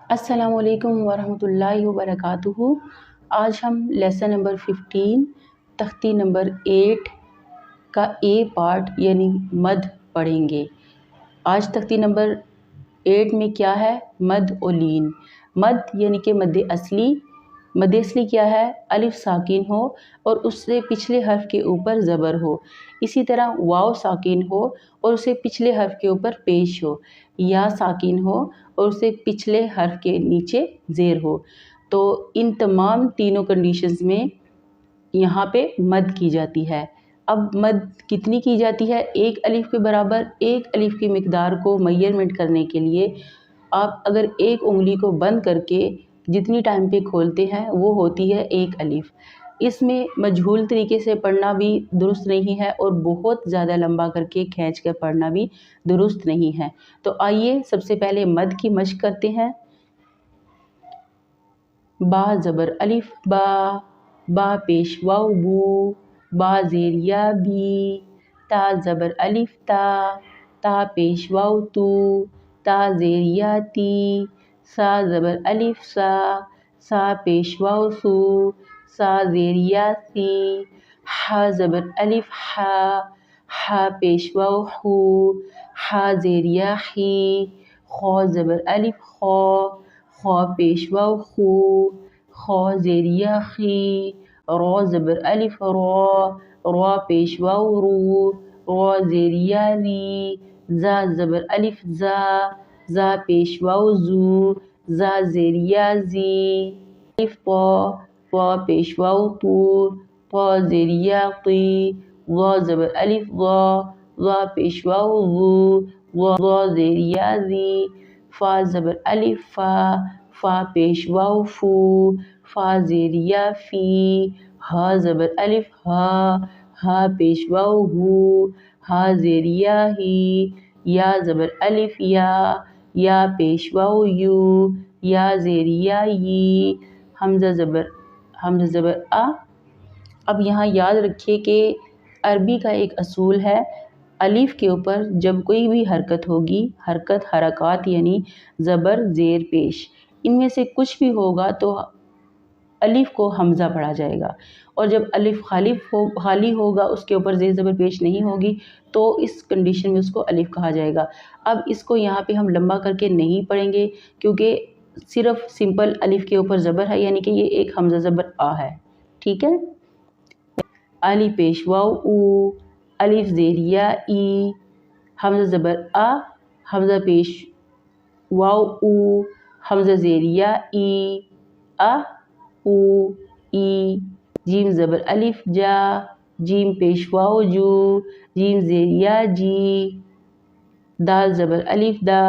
السلام علیکم ورحمۃ اللہ وبرکاتہ۔ آج ہم لیسن نمبر 15 تختی نمبر 8 کا اے پارٹ یعنی مد پڑھیں گے۔ آج تختی نمبر 8 میں کیا ہے؟ مد و لین۔ مد یعنی کہ مد اصلی۔ مد اصلی کیا ہے؟ الف ساکن ہو اور اس سے پچھلے حرف کے اوپر زبر ہو۔ اسی طرح واو ساکن ہو اور اسے پچھلے حرف کے اوپر پیش ہو، یا ساکن ہو اور اسے پچھلے حرف کے نیچے زیر ہو۔ تو ان تمام تینوں کنڈیشنز میں یہاں پہ مد کی جاتی ہے۔ اب مد کتنی کی جاتی ہے؟ ایک الف کے برابر۔ ایک الف کی مقدار کو میئرمنٹ کرنے کے لیے آپ اگر ایک انگلی کو بند کر کے جتنی ٹائم پہ کھولتے ہیں وہ ہوتی ہے ایک الف۔ اس میں مجہول طریقے سے پڑھنا بھی درست نہیں ہے اور بہت زیادہ لمبا کر کے کھینچ کر پڑھنا بھی درست نہیں ہے۔ تو آئیے سب سے پہلے مد کی مشق کرتے ہیں۔ با زبر الف با، با پیش واو بو، با زیر یا بی، تا زبر الف تا، تا پیش واو تو، تا زیر یا تی، سا زبر الف سا، سا پیش واو سو، سا زیر یا سی، ح زبر الف حا، حا پیش واو حو، حا زیر یا حی، خو زبر الف خو، خو پیش واو خو، خو زیر یا خی، رو زبر الف رو، رو پیش واو رو، رو زیر یا ری، زا زبر الف زا، زا پیش واو زو، زا زیر یا زی، الف طا، طا پیش واو تو، طا زیر یا طی، ضا زبر الف ضا، ضا پیش واو ضو، ضا زیر یا زی، فا زبر الف فا، فا پیش واو فو، فا زیر یا فی، ہا زبر الف ہا، ہا پیش واو ہو، ہا زیر یا ہی، یا زبر الف یا، یا پیش واو یو، یا زیر یا یی، حمزہ زبر آ۔ اب یہاں یاد رکھیے کہ عربی کا ایک اصول ہے، الف کے اوپر جب کوئی بھی حرکت ہوگی، حرکات یعنی زبر زیر پیش، ان میں سے کچھ بھی ہوگا تو الف کو حمزہ پڑھا جائے گا، اور جب الف خالی ہوگا، اس کے اوپر زیر زبر پیش نہیں ہوگی تو اس کنڈیشن میں اس کو الف کہا جائے گا۔ اب اس کو یہاں پہ ہم لمبا کر کے نہیں پڑھیں گے کیونکہ صرف سمپل الف کے اوپر زبر ہے، یعنی کہ یہ ایک حمزہ زبر آ ہے، ٹھیک ہے۔ الف پیش واو او، الف زیر یا ای، حمزہ زبر آ، حمزہ پیش واو او، حمزہ زیر یا ای، آ او ای، جیم زبر الف جا، جیم پیش واو جو، جیم زیر یا جی، دال زبر الف دا،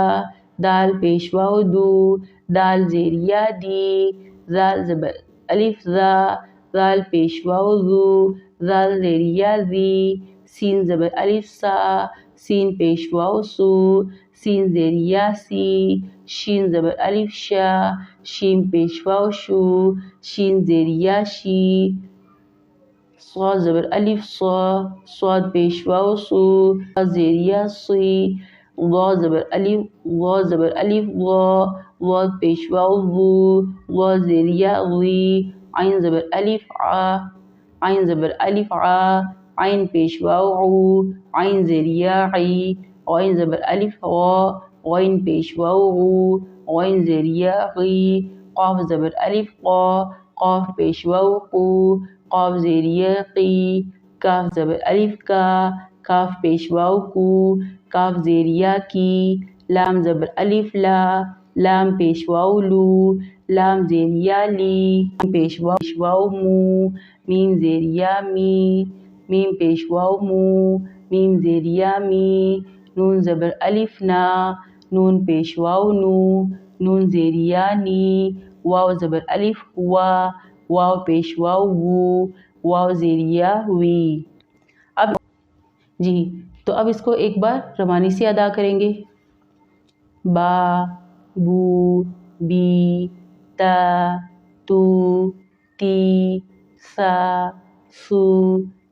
دال پیش واو دو، دال زیر یا دی، زال زبر الف زا، زال پیش واو زو، زال زیر یا زی، سین زبر الف سا، سین پیش واو سو، سین زیر یا سی، شین زبر الف شا، شین پیش واو شو، شین زیر یا شی، صاد زبر الف صا، صاد پیش واو سو، صاد زیر یا سی، ضا زبر الف ضا، ضاد پیش واو ضو، ضا زیر یا ضی، عین زبر الف عا، عین زبر الف عا، عین پیش واو عو، عین زیر یا عی، عین زبر الف غا، غین پیش واو غو، غین زیر یا غی، قاف زبر الف قا، قاف پیش واو قو، قاف زیر یا قی، کاف زبر الف کا، کاف پیش واو کو، کاف زیر یا کی، لام زبر الف لا، لام پیش واو لو، لام زیر یا لی، پیش واو مو، میم زیر یا می، میم پیش واو مو، میم زیر یا می، نون زبر الف نا، نون پیش واو نو، نون زیر یا نی، واو زبر الف وا، واو پیش واو وو، واو زیر یا وی۔ اب تو اب اس کو ایک بار روانی سے ادا کریں گے۔ با، بو، بی، تا، تو، تی، سا، سو،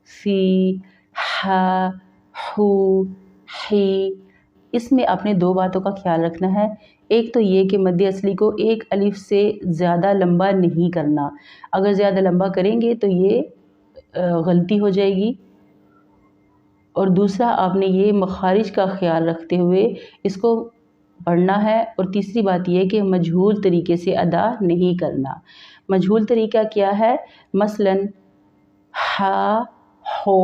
سی، ہا، ہو، ہی۔ اس میں آپ نے دو باتوں کا خیال رکھنا ہے۔ ایک تو یہ کہ مد اصلی کو ایک الف سے زیادہ لمبا نہیں کرنا، اگر زیادہ لمبا کریں گے تو یہ غلطی ہو جائے گی، اور دوسرا آپ نے یہ مخارج کا خیال رکھتے ہوئے اس کو پڑھنا ہے، اور تیسری بات یہ کہ مجہول طریقے سے ادا نہیں کرنا۔ مجہول طریقہ کیا ہے؟ مثلاً ہا ہو،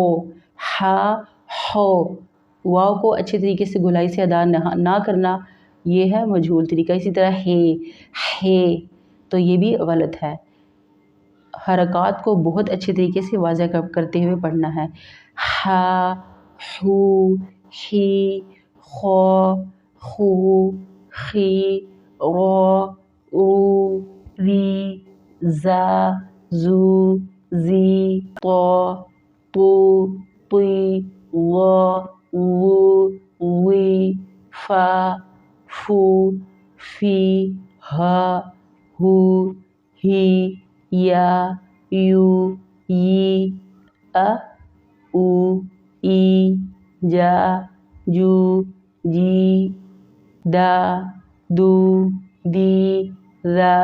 ہا ہو، واو کو اچھے طریقے سے گلائی سے ادا نہ کرنا، یہ ہے مجہول طریقہ۔ اسی طرح ہے، تو یہ بھی غلط ہے۔ حرکات کو بہت اچھے طریقے سے واضح کرتے ہوئے پڑھنا ہے۔ ہا، ہو، ہی، خو، خو، خی، رو، رو، ری، زا، زو، زی، تو، تو، تی، و، وو، وی، فا، فو، فی، ہا، ہو، ہی، یا، یو، ی، او، ای، جا، جو، جی، دا، دو، دی، را،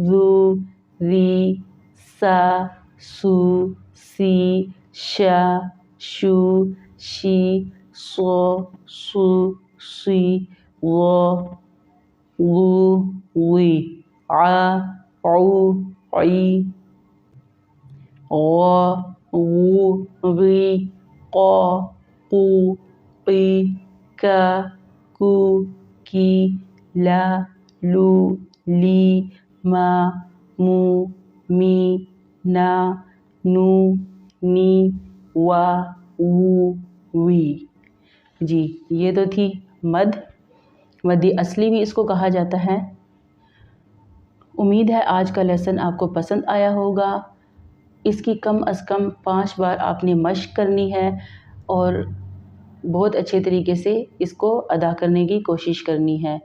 زو، ری، سا، سو، سی، شا، شو، شی، سو، سو، سی، غو، غو، غی، ع، عو، عی، غ، غو، غی، قو، قو، قی، کا، کو، کی، لا، لو، لی، ما، مو، می، نا، نو، نی، وا، وو، وی۔ جی یہ تو تھی مد اصلی بھی اس کو کہا جاتا ہے۔ امید ہے آج کا لیسن آپ کو پسند آیا ہوگا۔ اس کی کم از کم 5 بار آپ نے مشق کرنی ہے اور بہت اچھے طریقے سے اس کو ادا کرنے کی کوشش کرنی ہے۔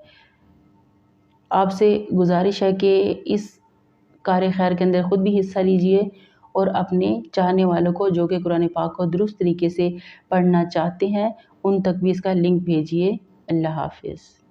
آپ سے گزارش ہے کہ اس کار خیر کے اندر خود بھی حصہ لیجئے اور اپنے چاہنے والوں کو جو کہ قرآن پاک کو درست طریقے سے پڑھنا چاہتے ہیں ان تک بھی اس کا لنک بھیجیے۔ اللہ حافظ۔